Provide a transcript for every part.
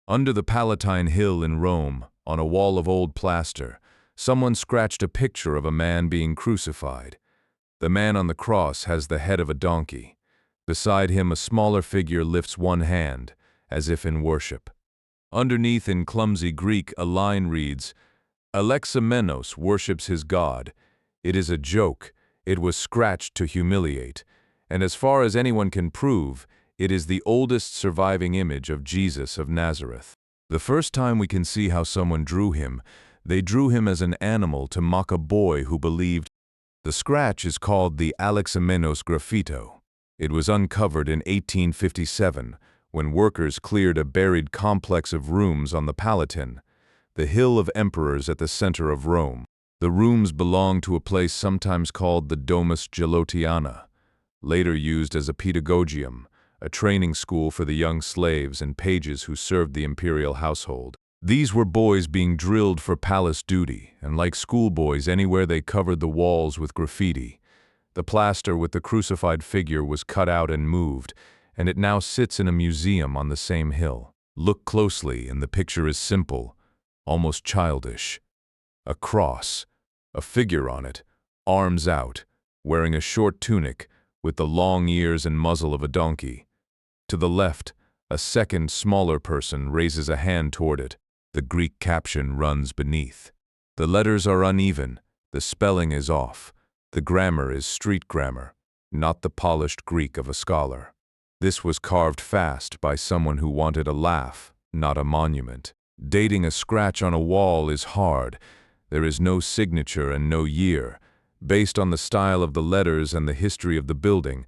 Under the Palatine Hill in Rome, on a wall of old plaster, someone scratched a picture of a man being crucified. The man on the cross has the head of a donkey. Beside him, a smaller figure lifts one hand, as if in worship. Underneath, in clumsy Greek, a line reads, Alexamenos worships his god. It is a joke. It was scratched to humiliate. And as far as anyone can prove, it is the oldest surviving image of Jesus of Nazareth. The first time we can see how someone drew him, they drew him as an animal to mock a boy who believed. The scratch is called the Alexamenos graffito. It was uncovered in 1857 when workers cleared a buried complex of rooms on the Palatine, the hill of emperors at the center of Rome. The rooms belonged to a place sometimes called the Domus Gelotiana, later used as a pedagogium, a training school for the young slaves and pages who served the imperial household. These were boys being drilled for palace duty, and like schoolboys, anywhere they covered the walls with graffiti. The plaster with the crucified figure was cut out and moved, and it now sits in a museum on the same hill. Look closely, and the picture is simple, almost childish. A cross, a figure on it, arms out, wearing a short tunic, with the long ears and muzzle of a donkey. To the left, a second, smaller person raises a hand toward it. The Greek caption runs beneath. The letters are uneven, the spelling is off. The grammar is street grammar, not the polished Greek of a scholar. This was carved fast by someone who wanted a laugh, not a monument. Dating a scratch on a wall is hard. There is no signature and no year. Based on the style of the letters and the history of the building,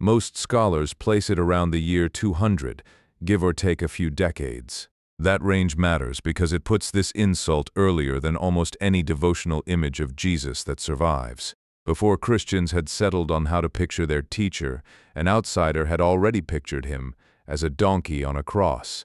most scholars place it around the year 200, give or take a few decades. That range matters because it puts this insult earlier than almost any devotional image of Jesus that survives. Before Christians had settled on how to picture their teacher, an outsider had already pictured him as a donkey on a cross.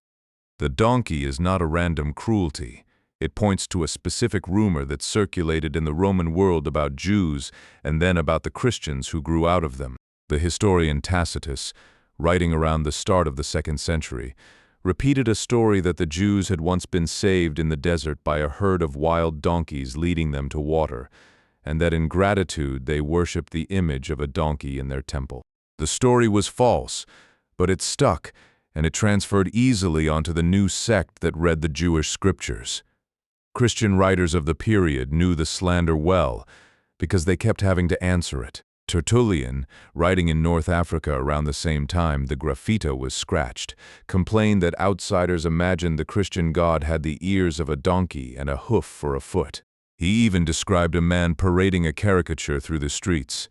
The donkey is not a random cruelty. It points to a specific rumor that circulated in the Roman world about Jews and then about the Christians who grew out of them. The historian Tacitus, writing around the start of the 2nd century, repeated a story that the Jews had once been saved in the desert by a herd of wild donkeys leading them to water, and that in gratitude they worshipped the image of a donkey in their temple. The story was false, but it stuck, and it transferred easily onto the new sect that read the Jewish scriptures. Christian writers of the period knew the slander well, because they kept having to answer it. Tertullian, writing in North Africa around the same time the graffito was scratched, complained that outsiders imagined the Christian god had the ears of a donkey and a hoof for a foot. He even described a man parading a caricature through the streets,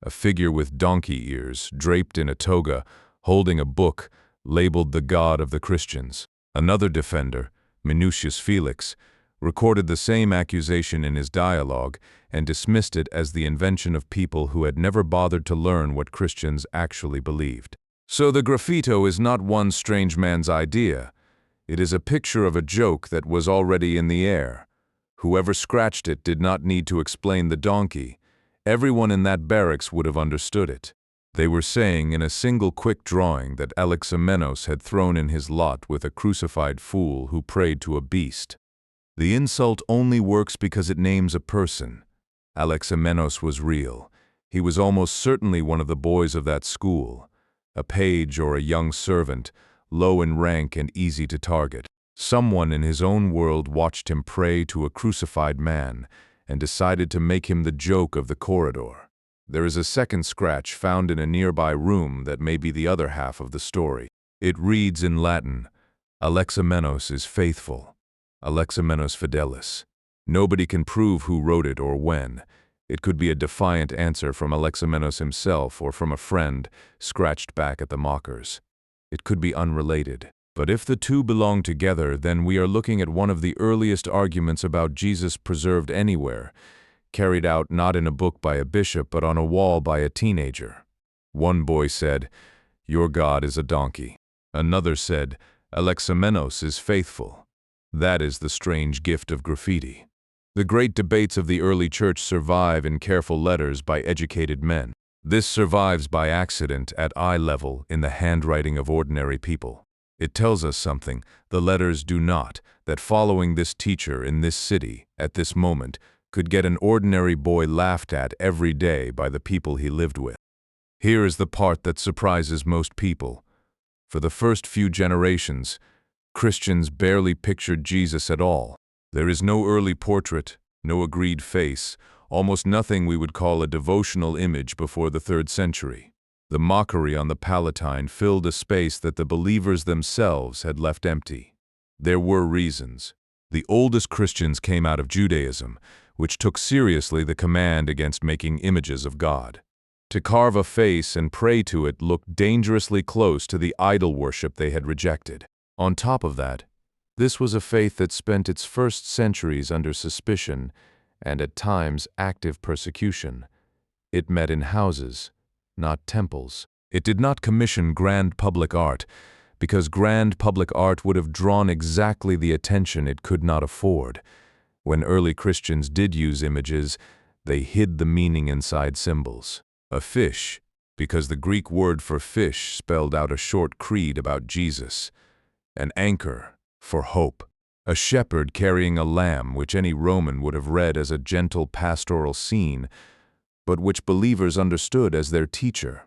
a figure with donkey ears, draped in a toga, holding a book, labeled the God of the Christians. Another defender, Minucius Felix, recorded the same accusation in his dialogue and dismissed it as the invention of people who had never bothered to learn what Christians actually believed. So the graffito is not one strange man's idea. It is a picture of a joke that was already in the air. Whoever scratched it did not need to explain the donkey. Everyone in that barracks would have understood it. They were saying in a single quick drawing that Alexamenos had thrown in his lot with a crucified fool who prayed to a beast. The insult only works because it names a person. Alexamenos was real. He was almost certainly one of the boys of that school, a page or a young servant, low in rank and easy to target. Someone in his own world watched him pray to a crucified man and decided to make him the joke of the corridor. There is a second scratch found in a nearby room that may be the other half of the story. It reads in Latin, Alexamenos is faithful. Alexamenos fidelis. Nobody can prove who wrote it or when. It could be a defiant answer from Alexamenos himself or from a friend, scratched back at the mockers. It could be unrelated. But if the two belong together, then we are looking at one of the earliest arguments about Jesus preserved anywhere, carried out not in a book by a bishop but on a wall by a teenager. One boy said, "Your God is a donkey." Another said, "Alexamenos is faithful." That is the strange gift of graffiti. The great debates of the early church survive in careful letters by educated men. This survives by accident at eye level in the handwriting of ordinary people. It tells us something, the letters do not, that following this teacher in this city, at this moment, could get an ordinary boy laughed at every day by the people he lived with. Here is the part that surprises most people. For the first few generations, Christians barely pictured Jesus at all. There is no early portrait, no agreed face, almost nothing we would call a devotional image before the 3rd century. The mockery on the Palatine filled a space that the believers themselves had left empty. There were reasons. The oldest Christians came out of Judaism, which took seriously the command against making images of God. To carve a face and pray to it looked dangerously close to the idol worship they had rejected. On top of that, this was a faith that spent its first centuries under suspicion and at times active persecution. It met in houses, not temples. It did not commission grand public art, because grand public art would have drawn exactly the attention it could not afford. When early Christians did use images, they hid the meaning inside symbols. A fish, because the Greek word for fish spelled out a short creed about Jesus. An anchor, for hope. A shepherd carrying a lamb, which any Roman would have read as a gentle pastoral scene, but which believers understood as their teacher.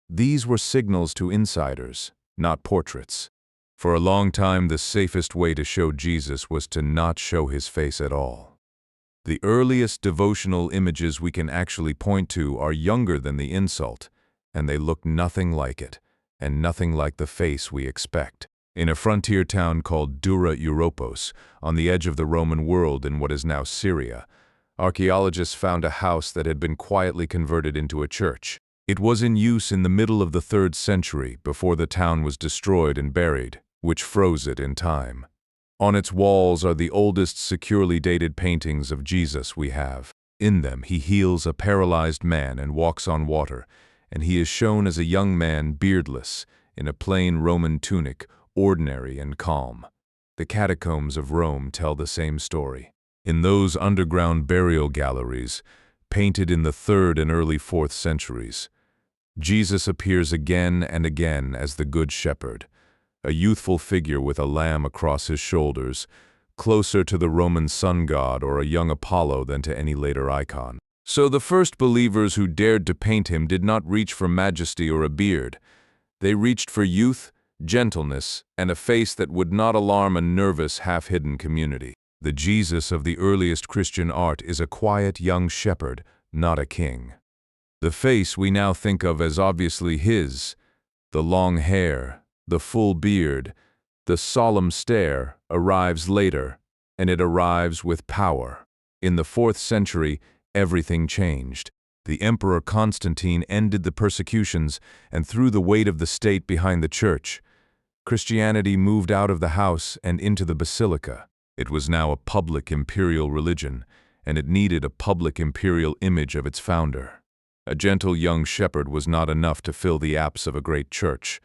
These were signals to insiders, not portraits. For a long time, the safest way to show Jesus was to not show his face at all. The earliest devotional images we can actually point to are younger than the insult, and they look nothing like it, and nothing like the face we expect. In a frontier town called Dura-Europos, on the edge of the Roman world in what is now Syria, archaeologists found a house that had been quietly converted into a church. It was in use in the middle of the 3rd century before the town was destroyed and buried, which froze it in time. On its walls are the oldest securely dated paintings of Jesus we have. In them he heals a paralyzed man and walks on water, and he is shown as a young man beardless, in a plain Roman tunic, ordinary and calm. The catacombs of Rome tell the same story. In those underground burial galleries, painted in the 3rd and early 4th centuries, Jesus appears again and again as the Good Shepherd, a youthful figure with a lamb across his shoulders, closer to the Roman sun god or a young Apollo than to any later icon. So the first believers who dared to paint him did not reach for majesty or a beard. They reached for youth, gentleness, and a face that would not alarm a nervous, half-hidden community. The Jesus of the earliest Christian art is a quiet young shepherd, not a king. The face we now think of as obviously his, the long hair, the full beard, the solemn stare, arrives later, and it arrives with power. In the 4th century, everything changed. The Emperor Constantine ended the persecutions and threw the weight of the state behind the church. Christianity moved out of the house and into the basilica. It was now a public imperial religion, and it needed a public imperial image of its founder. A gentle young shepherd was not enough to fill the apse of a great church.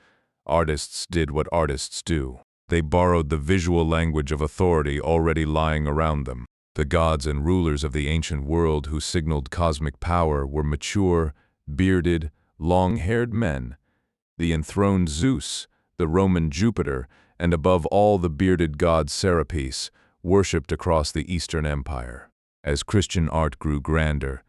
Artists did what artists do. They borrowed the visual language of authority already lying around them. The gods and rulers of the ancient world who signaled cosmic power were mature, bearded, long-haired men. The enthroned Zeus, the Roman Jupiter, and above all the bearded god Serapis, worshipped across the Eastern Empire. As Christian art grew grander,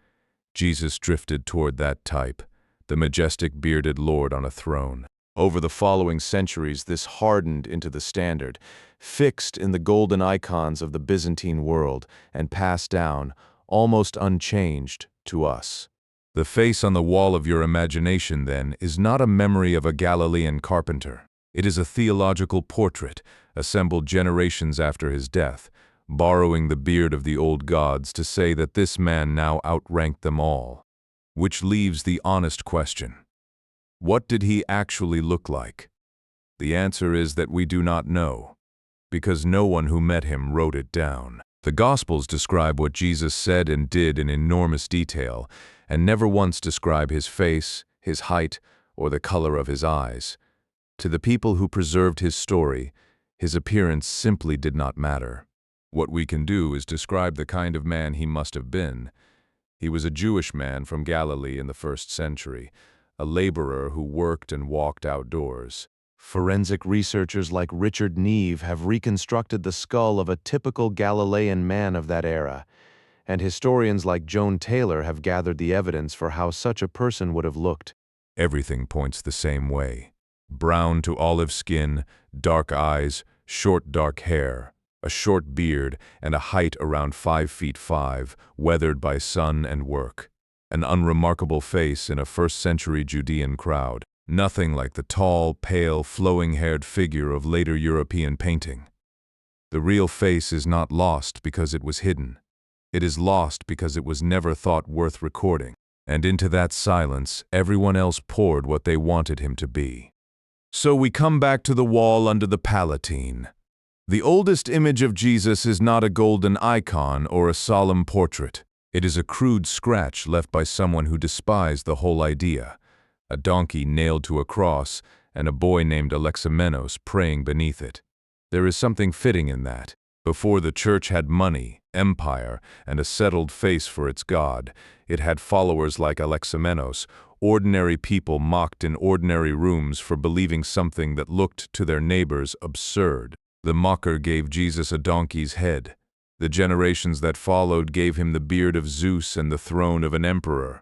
Jesus drifted toward that type, the majestic bearded Lord on a throne. Over the following centuries, this hardened into the standard, fixed in the golden icons of the Byzantine world, and passed down, almost unchanged, to us. The face on the wall of your imagination, then, is not a memory of a Galilean carpenter. It is a theological portrait, assembled generations after his death, borrowing the beard of the old gods to say that this man now outranked them all. Which leaves the honest question: what did he actually look like? The answer is that we do not know, because no one who met him wrote it down. The Gospels describe what Jesus said and did in enormous detail, and never once describe his face, his height, or the color of his eyes. To the people who preserved his story, his appearance simply did not matter. What we can do is describe the kind of man he must have been. He was a Jewish man from Galilee in the 1st century, a laborer who worked and walked outdoors. Forensic researchers like Richard Neve have reconstructed the skull of a typical Galilean man of that era, and historians like Joan Taylor have gathered the evidence for how such a person would have looked. Everything points the same way. Brown to olive skin, dark eyes, short dark hair, a short beard, and a height around 5 feet 5, weathered by sun and work. An unremarkable face in a first-century Judean crowd. Nothing like the tall, pale, flowing-haired figure of later European painting. The real face is not lost because it was hidden. It is lost because it was never thought worth recording. And into that silence, everyone else poured what they wanted him to be. So we come back to the wall under the Palatine. The oldest image of Jesus is not a golden icon or a solemn portrait. It is a crude scratch left by someone who despised the whole idea. A donkey nailed to a cross, and a boy named Alexamenos praying beneath it. There is something fitting in that. Before the church had money, empire, and a settled face for its God, it had followers like Alexamenos, ordinary people mocked in ordinary rooms for believing something that looked to their neighbors absurd. The mocker gave Jesus a donkey's head. The generations that followed gave him the beard of Zeus and the throne of an emperor.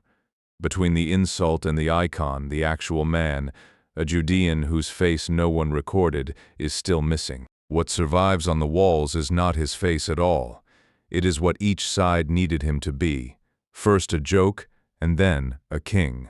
Between the insult and the icon, the actual man, a Judean whose face no one recorded, is still missing. What survives on the walls is not his face at all. It is what each side needed him to be. First a joke, and then a king.